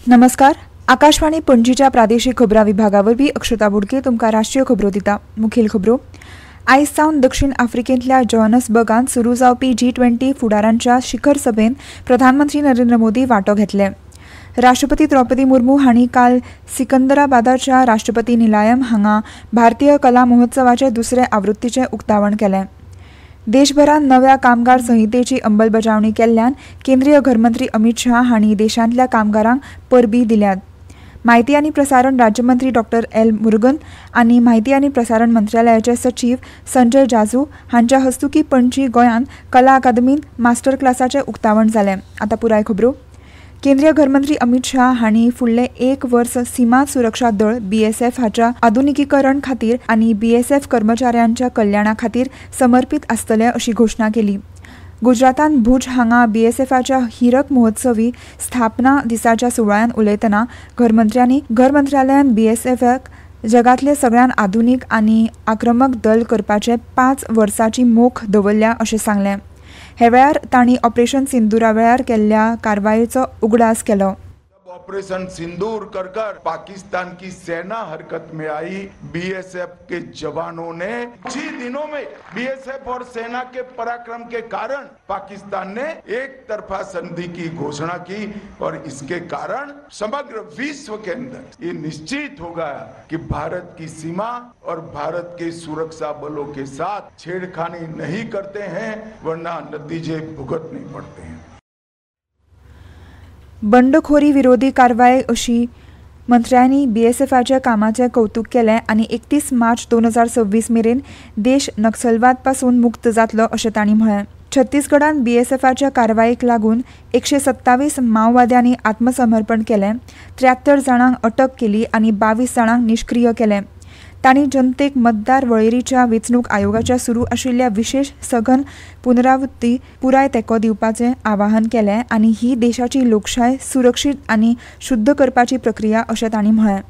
नमस्कार. आकाशवाणी पणजीच्या प्रादेशीक खबरां विभागावरवीं अक्षता बोडके तुमकां राष्ट्रीय खबरो दिता. मुखेल खबरो. आयज सावन दक्षिण आफ्रिकेंतल्या जोहान्सबर्गांत सुरू जावपी G20 फुडाऱ्यांच्या शिखर सभेत प्रधानमंत्री नरेंद्र मोदी वांटो घेतले. राष्ट्रपती द्रौपदी मुर्मू हांणी काल सिकंदराबादाच्या राष्ट्रपती निलायम हांगा भारतीय कला महोत्सवाचे दुसरे आवृत्तीचें उक्तावण केलें. देशभरात नव्या कामगार संहितेची अंमलबजावणी केल्ल्यान केंद्रीय घरमंत्री अमित शाह हांणी देशांतल्या कामगारांक परबी दिल्यात. माहिती आनी प्रसारण राज्यमंत्री डॉ. एल. मुरुगन आनी माहिती आनी प्रसारण मंत्रालयाचे सचिव संजय जाजू हांच्या हस्तुकीं पणजी गोंयांत कला अकादमींत मास्टर क्लासाचें उक्तावण जालें. आतां पुराय खबरो. केंद्रीय घरमंत्री अमित शाह हांणी फुडलें 1 वर्स सीमा सुरक्षा दळ BSF हाच्या आधुनिकीकरण खातीर आनी BSF कर्मचाऱ्यांच्या कल्याणा खातीर समर्पीत आसतले अशी घोशणा केली. गुजरातांत भुज हांगा BSFच्या हिरक महोत्सवी स्थापना दिसाच्या सुवाळ्यान उलयतना घरमंत्र्यांनी घर मंत्रालयान BSFक जगातले सगळ्यात आधुनीक आनी आक्रमक दल करपाचे 5 वर्सांची मोख दवरल्या अशें सांगलें. हे वेळार तांणी ऑपरेशन सिंदुरा वेळार केल्ल्या कारवायेचो उगडास केलो. ऑपरेशन सिंदूर कर पाकिस्तान की सेना हरकत में आई. BSF के जवानों ने कुछ ही दिनों में BSF और सेना के पराक्रम के कारण पाकिस्तान ने एक तरफा संधि की घोषणा की और इसके कारण समग्र विश्व के अंदर ये निश्चित हो गया कि भारत की सीमा और भारत के सुरक्षा बलों के साथ छेड़खानी नहीं करते हैं, वरना नतीजे भुगतने पड़ते हैं. बंडखोरी विरोधी कारवाय अशी मंत्र्यांनी BSFच्या कामाचें कौतुक केलें आनी 31 मार्च 2026 मेरेन देश नक्सलवाद पासून मुक्त जातलो अशें तांणी म्हळें. छत्तीसगडांत BSFच्या कारवायेक लागून 127 माओवाद्यांनी आत्मसमर्पण केलें, 73 जाणांक अटक केली आनी 22 जाणांक निश्क्रीय केलें. तांणी जनतेक मतदार वळेरीच्या वेंचणूक आयोगाच्या सुरू आशिल्ल्या विशेष सघन पुनरावृत्ती पुराय तेंको दिवपाचें आवाहन केलें आनी ही देशाची लोकशाय सुरक्षीत आनी शुद्ध करपाची प्रक्रिया अशें तांणी म्हळें.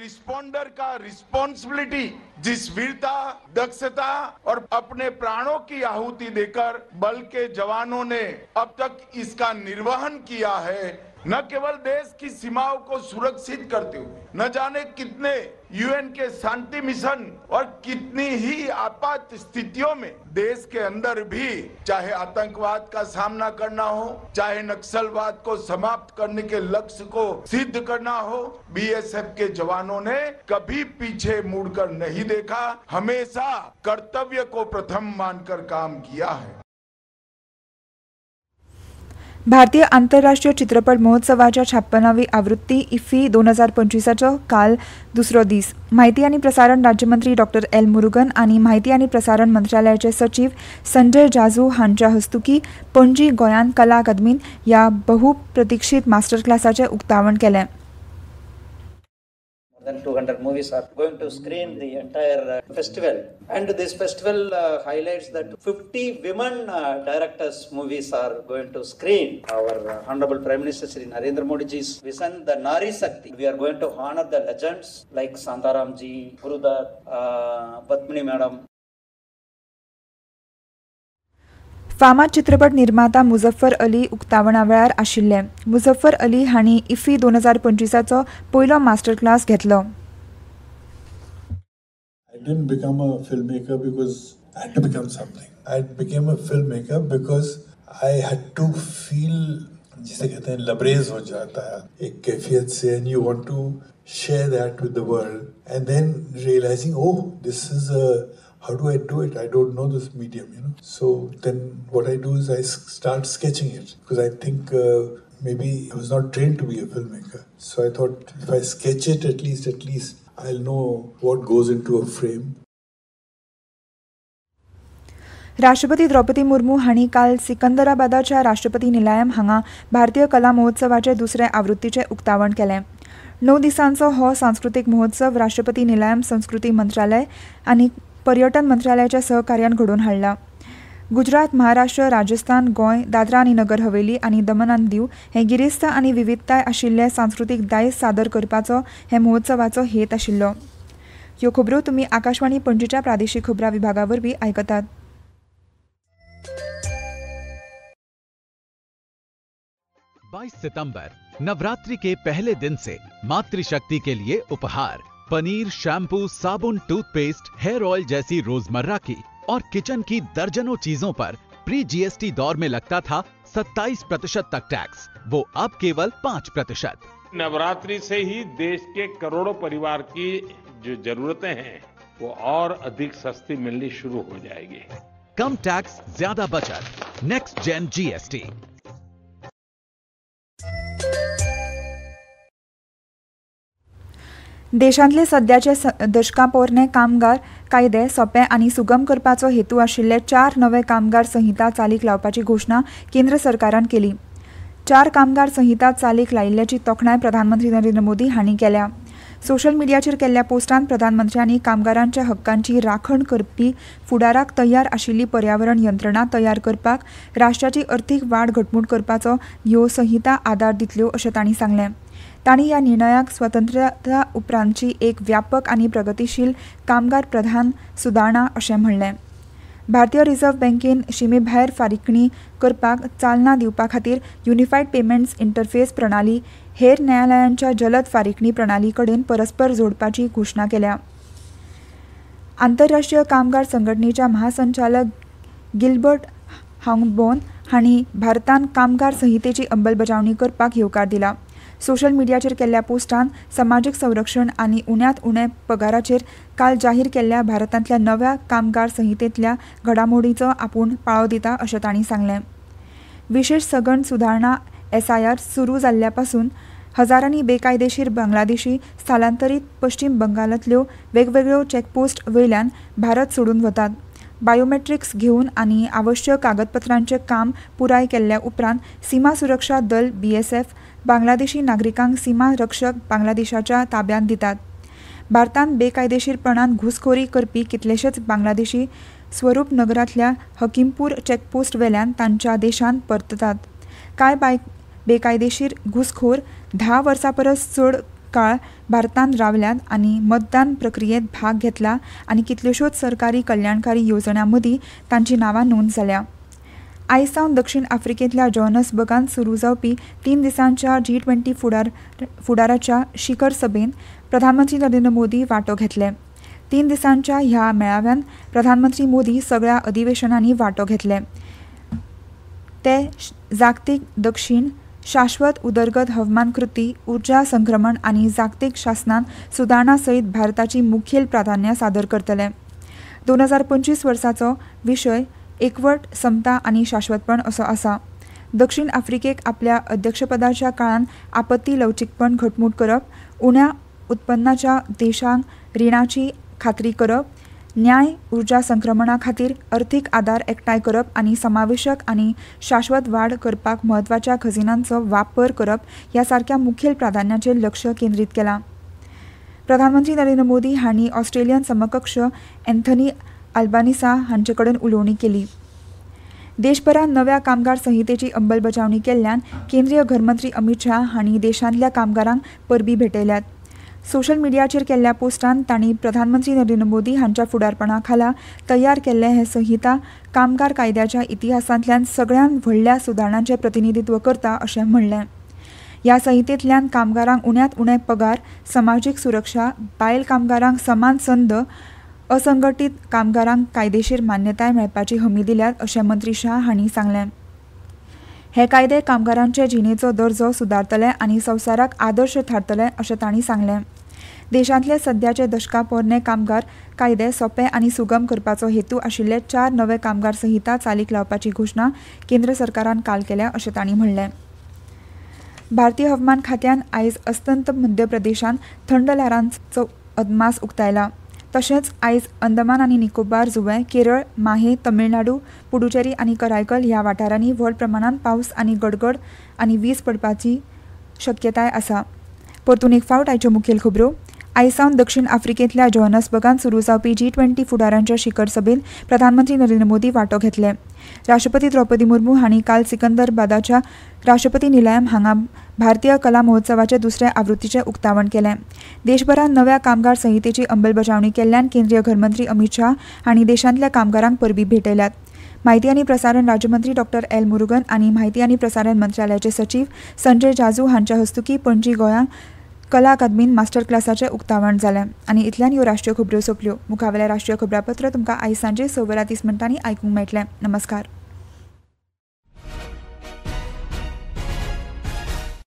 रिस्पॉन्डर का रिस्पॉन्सिबिलिटी, जिस वीरता, दक्षता और अपने प्राणों की आहुति देकर बल के जवानों ने अब तक इसका निर्वहन किया है, न केवल देश की सीमाओं को सुरक्षित करते हुए न जाने कितने UN के शांति मिशन और कितनी ही आपात स्थितियों में देश के अंदर भी चाहे आतंकवाद का सामना करना हो, चाहे नक्सलवाद को समाप्त करने के लक्ष्य को सिद्ध करना हो, BSF के जवानों ने कभी पीछे मुड़कर नहीं देखा, हमेशा कर्तव्य को प्रथम मानकर काम किया है. भारतीय आंतरराष्ट्रीय चित्रपट महोत्सवाच्या 56वी आवृत्ती IFFI 2025 काल दुसरो दीस. माहिती आनी प्रसारण राज्यमंत्री डॉ. एल. मुरुगन आनी माहिती आनी प्रसारण मंत्रालयाचे सचिव संजय जाजू हांच्या हस्तुकीं पणजी गोंयांत कला अकादमींत ह्या बहुप्रतिक्षीत मास्टर क्लासाचें उक्तावण केलें. More than 200 movies are going to screen the entire festival, and this festival highlights that 50 women directors movies are going to screen. Our Honorable Prime Minister Shri Narendra Modi ji's vision, the Nari Shakti. We are going to honor the legends like Santaram ji, Gurudat, Padmini madam. फामाद चित्रपट निर्माता मुझफ्फर अली उक्तावणा वेळार आशिल्ले. मुझफ्फर अली हांणी IFFI 2025 पयलो master class घेतलो. I didn't become a filmmaker because I had to become something. I became a filmmaker because I had to feel, जिसे कहते हैं लबरेज हो जाता है एक कैफियत से, and you want to share that with the world, and then realizing, oh, this is a, how do I do it? I don't know this medium, you know. So then what I do is I start sketching it because I think maybe I was not trained to be a filmmaker. So I thought if I sketch it, at least I'll know what goes into a frame. राष्ट्रपती द्रौपदी मुर्मू हांणी काल सिकंदराबादाच्या राष्ट्रपती निलायम हांगा भारतीय कला महोत्सवाचे दुसरे आवृत्तीचें उक्तावण केलें. 9 दिसांचो हो सांस्कृतीक महोत्सव राष्ट्रपती निलायम संस्कृती मंत्रालय आनी पर्यटन मंत्रालयाच्या सहकार्यान घडोवन हाडला. गुजरात, महाराष्ट्र, राजस्थान, गोंय, दादरा आनी नगर हवेली आनी दमन आनी दीव हे गिरेस्त आनी विविधताय आशिल्ले सांस्कृतीक दायज सादर करपाचो हे महोत्सवाचो हेत आशिल्लो. ह्यो खबरो तुमी आकाशवाणी पणजीच्या प्रादेशीक खबरां विभागा वरवीं आयकतात. 22 सितंबर नवरात्रि के पहले दिन से मातृशक्ति के लिए उपहार पनीर, शैम्पू, साबुन, टूथपेस्ट, हेयर ऑयल जैसी रोजमर्रा की और किचन की दर्जनों चीजों पर प्री जीएसटी दौर में लगता था 27% तक टैक्स, वो अब केवल 5%। नवरात्रि से ही देश के करोड़ों परिवार की जो जरूरतें हैं वो और अधिक सस्ती मिलनी शुरू हो जाएगी। कम टैक्स, ज्यादा बचत, नेक्स्ट जेन जीएसटी। देशांतले सध्याचे दशकां पोरणे कामगार कायदे सोंपे आनी सुगम करपाचो हेतू आशिल्ले 4 नवे कामगार संहिता चालीक लावपाची घोशणा केंद्र सरकारान केली। 4 कामगार संहिता चालीक लायिल्ल्याची तोखणाय प्रधानमंत्री नरेंद्र मोदी हांणी केल्या। सोशल मिडियाचेर केल्ल्या पोस्टांत प्रधानमंत्र्यांनी कामगारांच्या हक्कांची राखण करपी फुडाराक तयार आशिल्ली पर्यावरण यंत्रणा तयार करपाक राष्ट्राची अर्थीक वाड घटमूट करपाचो ह्यो संहिता आदार दितल्यो अशें तांणी सांगलें। तांणी ह्या निर्णयाक स्वतंत्रता उपरांतची एक व्यापक आनी प्रगतीशील कामगार प्रधान सुदारणा अशें म्हणलें। भारतीय रिझर्व्ह बँकेन शिमे भायर फारीकणी करपाक चालना दिवपा खातीर युनिफायड पेमेंट्स इंटरफेस प्रणाली हेर न्यायालयांच्या जलद फारीकणी प्रणाली कडेन परस्पर जोडपाची घोशणा केल्या। आंतरराष्ट्रीय कामगार संघटनेच्या महासंचालक गिल्बर्ट हांगबोन हांणी भारतान कामगार संहितेची अंमलबजावणी करपाक येवकार दिला। सोशल मिडियाचेर केल्ल्या पोस्टान समाजीक संरक्षण आनी उण्यांत उणे पगाराचेर काल जाहीर केल्ल्या भारतांतल्या नव्या कामगार संहितेंतल्या घडामोडींचो आपूण पाळो दिता अशें तांणी सांगलें। विशेष सगन सुदारणा SIR सुरू जाल्ल्या पासून हजारांनी बेकायदेशीर बांगलादेशी स्थलांतरीत पश्चिम बंगालांतल्यो वेगवेगळ्यो चॅकपोस्ट वयल्यान भारत सोडून वतात। बायोमेट्रिक्स घेवन आनी आवश्यक कागदपत्रांचें काम पुराय केल्ल्या उपरांत सीमा सुरक्षा दल BSF बांगलादेशी नागरिकांक सीमा रक्षक बांगलादेशाच्या ताब्यांत दितात। भारतांत बेकायदेशीरपणान घुसखोरी करपी कितलेशेच बांगलादेशी स्वरूप नगरांतल्या हकीमपूर चॅकपोस्ट वेल्यान तांच्या देशांत परततात। कांय बेकायदेशीर घुसखोर 10 वर्सां परस चड काळ भारतांत रावल्यात आनी मतदान प्रक्रियेत भाग घेतला आनी कितल्योशोच सरकारी कल्याणकारी येवजण्यां मदीं तांची नांवां नोंद जाल्या। आयज सावन दक्षिण आफ्रिकेंतल्या जोहान्सबर्गांत सुरू जावपी 3 दिसांच्या G20 फुडाराच्या शिखर सभेंत प्रधानमंत्री नरेंद्र मोदी वांटो घेतले। 3 दिसांच्या ह्या मेळाव्यांत प्रधानमंत्री मोदी सगळ्या अधिवेशनांनी वांटो घेतले। ते जागतीक दक्षिण, शाश्वत उदरगत हवामान कृती, उर्जा संक्रमण आनी जागतीक शासनांत सुदारणा सयत भारताची मुखेल प्राधान्यां सादर करतले। 2025 वर्साचो विशय एकवट, समता आनी शाश्वतपण असो आसा। दक्षिण आफ्रिकेक आपल्या अध्यक्षपदाच्या काळान आपत्ती लवचीकपण घटमूट करप, उण्या उत्पन्नाच्या देशांक रिणाची खात्री करप, न्याय, उर्जा संक्रमणा खातीर अर्थीक आदार एकठांय करप आनी समावेशक आनी शाश्वत वाड करपाक म्हत्वाच्या खजिनांचो वापर करप ह्या सारक्या मुखेल प्राधान्याचेर लक्ष केंद्रीत केलां। प्रधानमंत्री नरेंद्र मोदी हांणी ऑस्ट्रेलियन समकक्ष एंथनी अल्बानिसा हांचे कडेन उलोवणी केली। देशभरात नव्या कामगार संहितेची अंमलबजावणी केल्ल्यान केंद्रीय घरमंत्री अमित शाह हांणी देशांतल्या कामगारांक परबीं भेटयल्यात। सोशल मिडियाचेर केल्ल्या पोस्टांत तांणी प्रधानमंत्री नरेंद्र मोदी हांच्या फुडारपणा खाला तयार केल्ले हे संहिता कामगार कायद्याच्या इतिहासांतल्यान सगळ्यांत व्हडल्या सुदारणांचें प्रतिनिधित्व करता अशें म्हणलें। ह्या संहितेंतल्यान कामगारांक उण्यांत उणे पगार, समाजीक सुरक्षा, बायल कामगारांक समान संद, असंघटीत कामगारांक कायदेशीर मान्यताय मेळपाची हमी दिल्यात अशें मंत्री शाह हांणी सांगलें। हे कायदे कामगारांचे जिणेचो दर्जो सुदारतले आनी संवसाराक आदर्श थारतले अशें तांणी सांगलें। देशांतले सध्याचे दशकां पोरणे कामगार कायदे सोंपे आनी सुगम करपाचो हेतू आशिल्ले 4 नवे कामगार संहिता चालीक लावपाची घोशणा केंद्र सरकारान काल केल्या अशें तांणी म्हणलें। भारतीय हवामान खात्यान आयज अस्तंत मध्य प्रदेशांत थंड ल्हारांचो अदमास उक्तायला। तशेंच आयज अंदमान आनी निकोबार जुंवे, केरळ, माहे, तमिळनाडू, पुडुचेरी आनी करायकल ह्या वाठारांनी व्हड प्रमाणांत पावस आनी गडगड आनी वीज पडपाची शक्यताय आसा। परतून एक फावट आयच्यो मुखेल खबरो। आयज सावन दक्षिण आफ्रिकेंतल्या जोहान्सबर्गांत सुरू जावपी G20 फुडाऱ्यांच्या शिखर सभेत प्रधानमंत्री नरेंद्र मोदी वांटो घेतले। राष्ट्रपती द्रौपदी मुर्मू हांणी काल सिकंदराबादाच्या राष्ट्रपती निलयम हांगा भारतीय कला महोत्सवाचे 2रे आवृत्तीचें उक्तावण केलें। देशभरात नव्या कामगार संहितेची अंमलबजावणी केल्ल्यान केंद्रीय घरमंत्री अमित शाह हांणी देशांतल्या कामगारांक परबीं भेटयल्यात। माहिती आनी प्रसारण राज्यमंत्री डॉक्टर एल मुरुगन आनी माहिती आनी प्रसारण मंत्रालयाचे सचिव संजय जाजू हांच्या हस्तुकी पणजी गोंयांत कला अकादमीन मास्टर क्लासाचें उक्तावण जालें आनी इतल्यान ह्यो राष्ट्रीय खबरो सोंपल्यो. मुखावेलें राष्ट्रीय खबरापत्र तुमकां आयज सांजे 6:30 आयकूंक मेळटलें. नमस्कार.